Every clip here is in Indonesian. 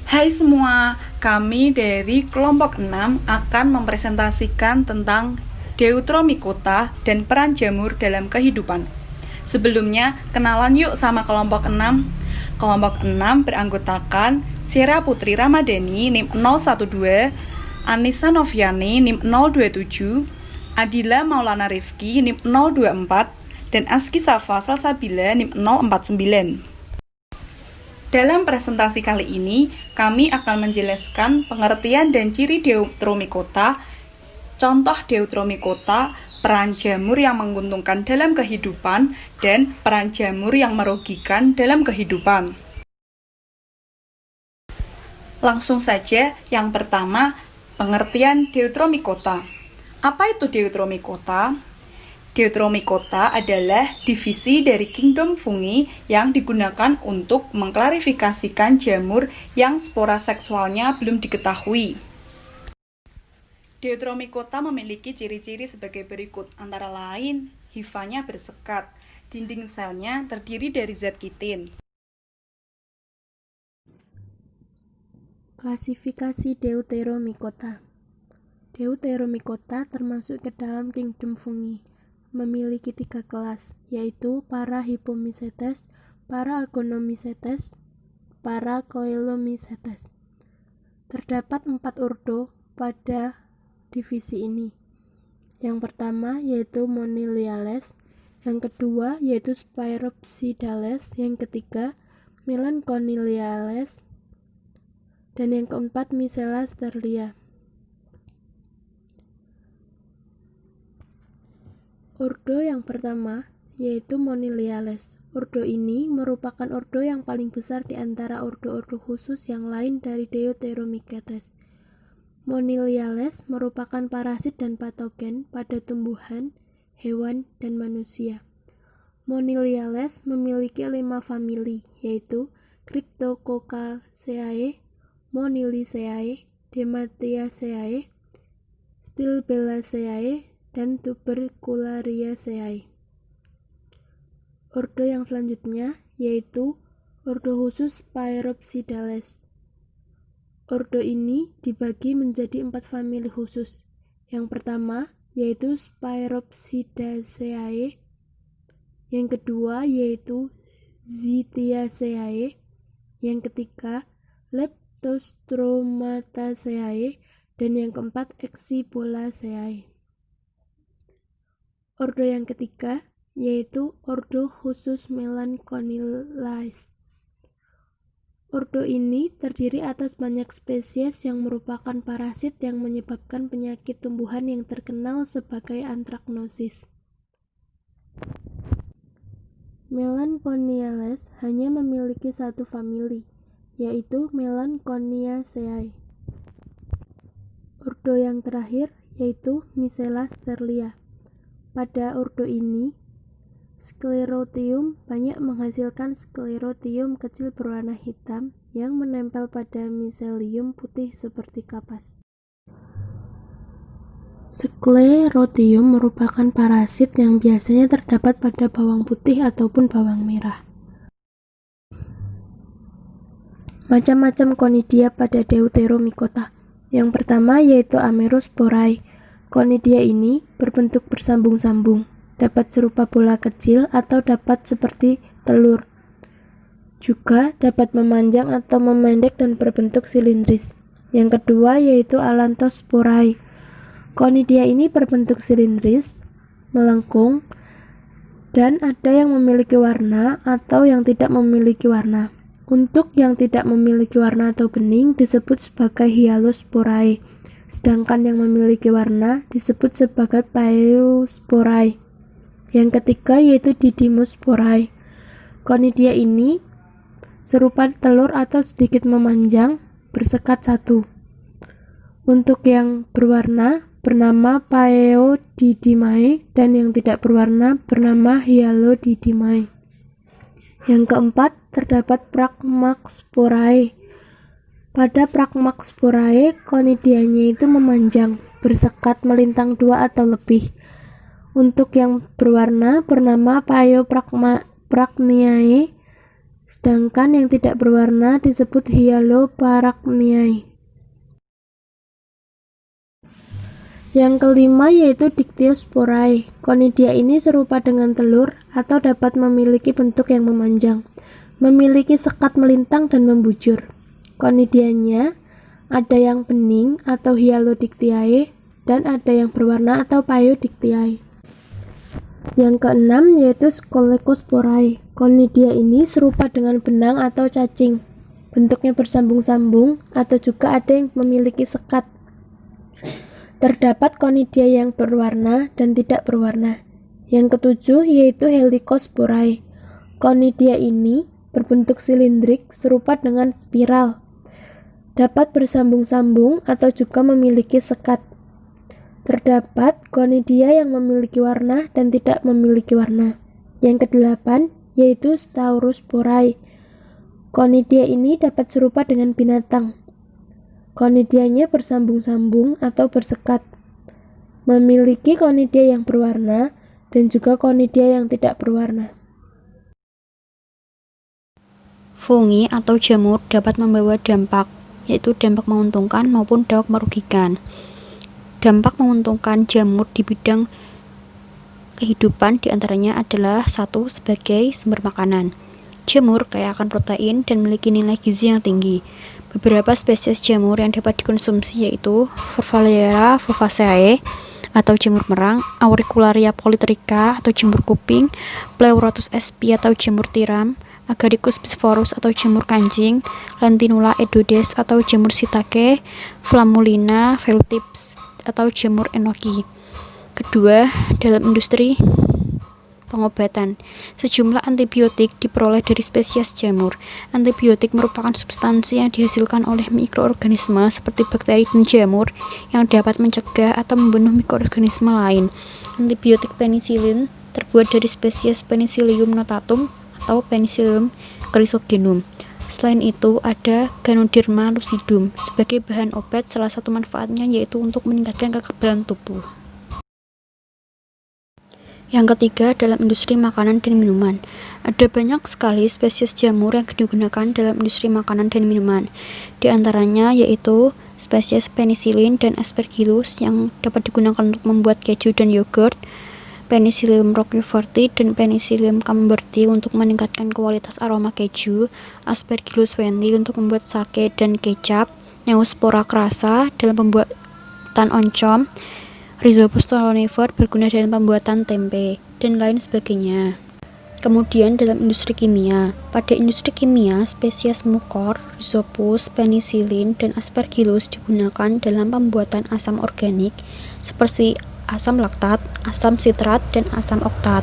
Hai semua, kami dari kelompok 6 akan mempresentasikan tentang Deuteromycota dan peran jamur dalam kehidupan. Sebelumnya, kenalan yuk sama kelompok 6. Kelompok 6 beranggotakan Syera Putri Ramadhani NIM 012, Anissa Noviani NIM 027, Adila Maulana Rifki NIM 024, dan Aski Safa Salsabila NIM 049. Dalam presentasi kali ini, kami akan menjelaskan pengertian dan ciri Deuteromycota, contoh Deuteromycota, peran jamur yang menguntungkan dalam kehidupan, dan peran jamur yang merugikan dalam kehidupan. Langsung saja, yang pertama, pengertian Deuteromycota. Apa itu Deuteromycota? Deuteromycota adalah divisi dari kingdom fungi yang digunakan untuk mengklarifikasikan jamur yang spora seksualnya belum diketahui. Deuteromycota memiliki ciri-ciri sebagai berikut, antara lain hifanya bersekat, dinding selnya terdiri dari zat kitin. Klasifikasi Deuteromycota. Deuteromycota termasuk ke dalam kingdom fungi. Memiliki 3 kelas, yaitu Parahypomycetes, Paragonomycetes, Paracoelomycetes. Terdapat 4 ordo pada divisi ini. Yang pertama yaitu Moniliales, yang kedua yaitu Spiropsidales, yang ketiga Melanconiliales, dan yang keempat Misela sterlia. Ordo yang pertama yaitu Moniliales. Ordo ini merupakan ordo yang paling besar di antara ordo-ordo khusus yang lain dari Deuteromycetes. Moniliales merupakan parasit dan patogen pada tumbuhan, hewan, dan manusia. Moniliales memiliki 5 famili, yaitu Cryptococcaceae, Moniliaceae, Dematiaceae, Stilbellaceae, dan Tuberculariaceae. Ordo yang selanjutnya yaitu ordo khusus Spiropsidales. Ordo ini dibagi menjadi 4 famili khusus. Yang pertama yaitu Spiropsidaceae, yang kedua yaitu Zitiaceae, yang ketiga Leptostromataceae, dan yang keempat Exibolaceae. Ordo yang ketiga yaitu ordo khusus Melanconiliales. Ordo ini terdiri atas banyak spesies yang merupakan parasit yang menyebabkan penyakit tumbuhan yang terkenal sebagai antraknosis. Melanconiliales hanya memiliki 1 famili, yaitu Melanconiaceae. Ordo yang terakhir yaitu Misela sterlia. Pada ordo ini, sklerotium banyak menghasilkan sklerotium kecil berwarna hitam yang menempel pada miselium putih seperti kapas. Sklerotium merupakan parasit yang biasanya terdapat pada bawang putih ataupun bawang merah. Macam-macam conidia pada Deuteromycota. Yang pertama yaitu Amerosporae. Conidia ini berbentuk bersambung-sambung, dapat serupa bola kecil atau dapat seperti telur. Juga dapat memanjang atau memendek dan berbentuk silindris. Yang kedua yaitu Alanthosporae. Conidia ini berbentuk silindris, melengkung, dan ada yang memiliki warna atau yang tidak memiliki warna. Untuk yang tidak memiliki warna atau bening disebut sebagai Hyalosporae. Sedangkan yang memiliki warna disebut sebagai Paeosporae. Yang ketiga yaitu Didymosporae. Conidia ini serupa telur atau sedikit memanjang, bersekat 1. Untuk yang berwarna bernama Paeodidymae, dan yang tidak berwarna bernama Hyalodidymae. Yang keempat terdapat Pragmaxporae. Pada Pragmaxporae, conidianya itu memanjang, bersekat melintang 2 atau lebih. Untuk yang berwarna bernama Paeopragniae, Sedangkan yang tidak berwarna disebut Hyaloparachniae. Yang kelima yaitu Dictyosporae. Conidia ini serupa dengan telur atau dapat memiliki bentuk yang memanjang, memiliki sekat melintang dan membujur. Conidianya ada yang bening atau Hyalodictyae dan ada yang berwarna atau Phaeodictyae. Yang keenam yaitu Scolecosporae. Conidia ini serupa dengan benang atau cacing. Bentuknya bersambung-sambung atau juga ada yang memiliki sekat. Terdapat conidia yang berwarna dan tidak berwarna. Yang ketujuh yaitu Helicosporae. Conidia ini berbentuk silindrik serupa dengan spiral. Dapat bersambung-sambung atau juga memiliki sekat. Terdapat conidia yang memiliki warna dan tidak memiliki warna. Yang kedelapan yaitu Staurosporae. Conidia ini dapat serupa dengan binatang. Conidianya bersambung-sambung atau bersekat. Memiliki conidia yang berwarna dan juga conidia yang tidak berwarna. Fungi atau jamur dapat membawa dampak, yaitu dampak menguntungkan maupun dampak merugikan. Dampak menguntungkan jamur di bidang kehidupan diantaranya adalah 1. Sebagai sumber makanan. Jamur kaya akan protein dan memiliki nilai gizi yang tinggi. Beberapa spesies jamur yang dapat dikonsumsi yaitu Farfallera fulvaceae atau jamur merang, Auricularia polytricha atau jamur kuping, Pleurotus sp atau jamur tiram, Agaricus bisporus atau jamur kancing, Lentinula edodes atau jamur shiitake, Flammulina velutina atau jamur enoki. Kedua, dalam industri pengobatan, sejumlah antibiotik diperoleh dari spesies jamur. Antibiotik merupakan substansi yang dihasilkan oleh mikroorganisme seperti bakteri dan jamur yang dapat mencegah atau membunuh mikroorganisme lain. Antibiotik penisilin terbuat dari spesies Penicillium notatum atau Penicillium chrysogenum. Selain itu, ada Ganoderma lucidum. Sebagai bahan obat, salah satu manfaatnya yaitu untuk meningkatkan kekebalan tubuh. Yang ketiga, dalam industri makanan dan minuman. Ada banyak sekali spesies jamur yang digunakan dalam industri makanan dan minuman. Di antaranya yaitu spesies penicillin dan aspergillus yang dapat digunakan untuk membuat keju dan yogurt, Penicillium roqueforti dan Penicillium camemberti untuk meningkatkan kualitas aroma keju, Aspergillus wendti untuk membuat sake dan kecap, Neospora crassa dalam pembuatan oncom, Rhizopus stolonifer berguna dalam pembuatan tempe, dan lain sebagainya. Kemudian dalam industri kimia, pada industri kimia spesies Mucor, Rhizopus, Penicillin, dan Aspergillus digunakan dalam pembuatan asam organik seperti asam laktat, asam sitrat, dan asam oktat.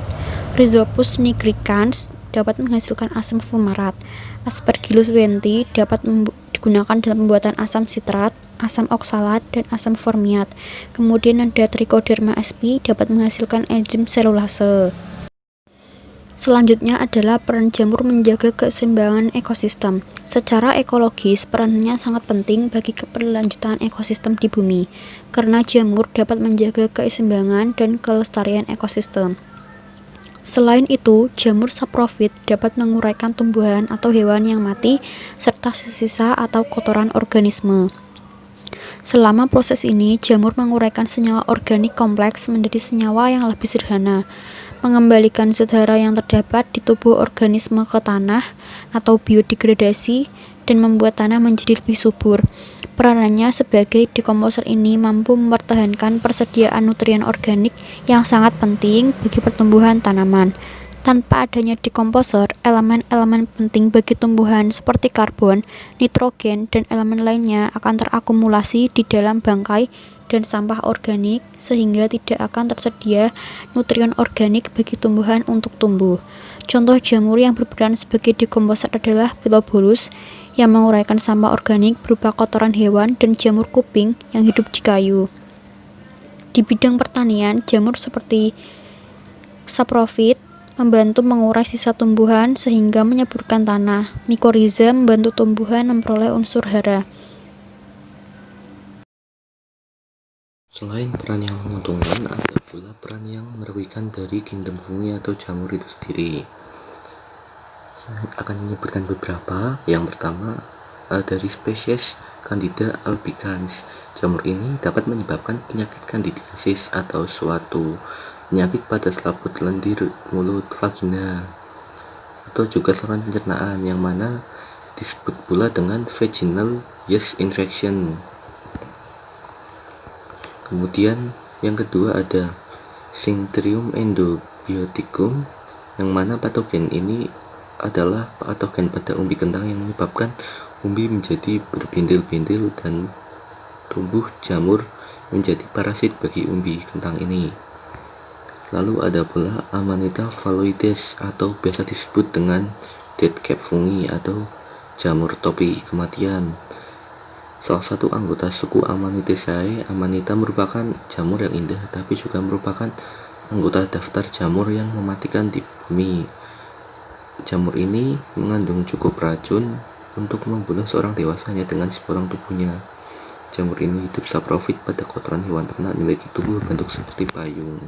Rhizopus nigricans dapat menghasilkan asam fumarat. Aspergillus wendti dapat digunakan dalam pembuatan asam sitrat, asam oksalat, dan asam formiat. Kemudian ada Trichoderma sp dapat menghasilkan enzim selulase. Selanjutnya adalah peran jamur menjaga keseimbangan ekosistem. Secara ekologis, perannya sangat penting bagi keberlanjutan ekosistem di bumi, karena jamur dapat menjaga keseimbangan dan kelestarian ekosistem. Selain itu, jamur saprofit dapat menguraikan tumbuhan atau hewan yang mati, serta sisa atau kotoran organisme. Selama proses ini, jamur menguraikan senyawa organik kompleks menjadi senyawa yang lebih sederhana, mengembalikan zat hara yang terdapat di tubuh organisme ke tanah atau biodegradasi, dan membuat tanah menjadi lebih subur. Peranannya sebagai dekomposer ini mampu mempertahankan persediaan nutrien organik yang sangat penting bagi pertumbuhan tanaman. Tanpa adanya dekomposer, elemen-elemen penting bagi tumbuhan seperti karbon, nitrogen, dan elemen lainnya akan terakumulasi di dalam bangkai dan sampah organik sehingga tidak akan tersedia nutrien organik bagi tumbuhan untuk tumbuh. Contoh jamur yang berperan sebagai dekomposer adalah Pilobolus yang menguraikan sampah organik berupa kotoran hewan dan jamur kuping yang hidup di kayu. Di bidang pertanian, jamur seperti saprofit membantu mengurai sisa tumbuhan sehingga menyuburkan tanah. Mycorrhiza membantu tumbuhan memperoleh unsur hara. Selain peran yang menguntungkan, ada pula peran yang merugikan dari kingdom fungi atau jamur itu sendiri. Saya akan menyebutkan beberapa. Yang pertama, dari spesies Candida albicans. Jamur ini dapat menyebabkan penyakit candidiasis atau suatu penyakit pada selaput lendir mulut vagina, atau juga saluran pencernaan, yang mana disebut pula dengan vaginal yeast infection. Kemudian yang kedua ada Syntherium endobioticum, yang mana patogen ini adalah patogen pada umbi kentang yang menyebabkan umbi menjadi berbintil-bintil dan tumbuh jamur menjadi parasit bagi umbi kentang ini. Lalu ada pula Amanita phalloides, atau biasa disebut dengan dead cap fungi atau jamur topi kematian. Salah satu anggota suku Amanitaceae, Amanita merupakan jamur yang indah, tapi juga merupakan anggota daftar jamur yang mematikan di bumi. Jamur ini mengandung cukup racun untuk membunuh seorang dewasa hanya dengan seporong tubuhnya. Jamur ini hidup saprofit pada kotoran hewan ternak, memiliki tubuh bentuk seperti payung.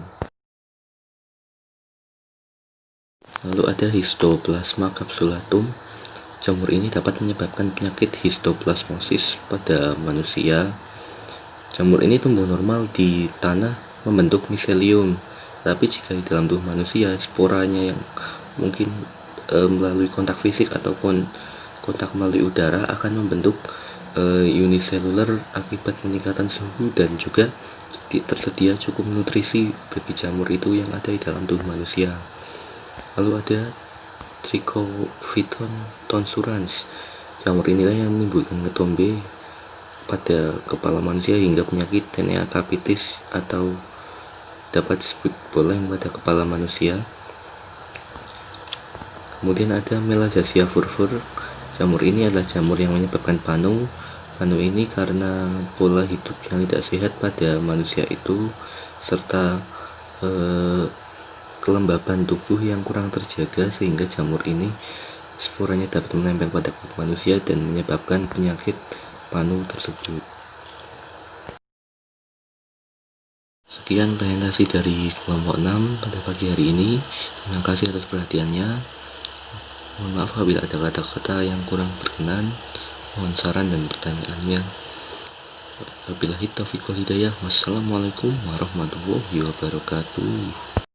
Lalu ada Histoplasma capsulatum. Jamur ini dapat menyebabkan penyakit histoplasmosis pada manusia. Jamur ini tumbuh normal di tanah membentuk miselium, tapi jika di dalam tubuh manusia, sporanya yang mungkin melalui kontak fisik ataupun kontak melalui udara akan membentuk uniselular akibat peningkatan suhu, dan juga tersedia cukup nutrisi bagi jamur itu yang ada di dalam tubuh manusia. Lalu ada Trichophyton tonsurans. Jamur inilah yang menimbulkan ketombe pada kepala manusia hingga penyakit tinea capitis atau dapat disebut boleng pada kepala manusia. Kemudian ada Melassasia furfur. Jamur ini adalah jamur yang menyebabkan panu. Panu ini karena pola hidup yang tidak sehat pada manusia itu, serta kelembaban tubuh yang kurang terjaga, sehingga jamur ini sporanya dapat menempel pada kulit manusia dan menyebabkan penyakit panu tersebut. Sekian presentasi dari kelompok 6 pada pagi hari ini. Terima kasih atas perhatiannya. Mohon maaf apabila ada kata-kata yang kurang berkenan. Mohon saran dan pertanyaannya. Wabillahi taufiq wal hidayah. Wassalamualaikum warahmatullahi wabarakatuh.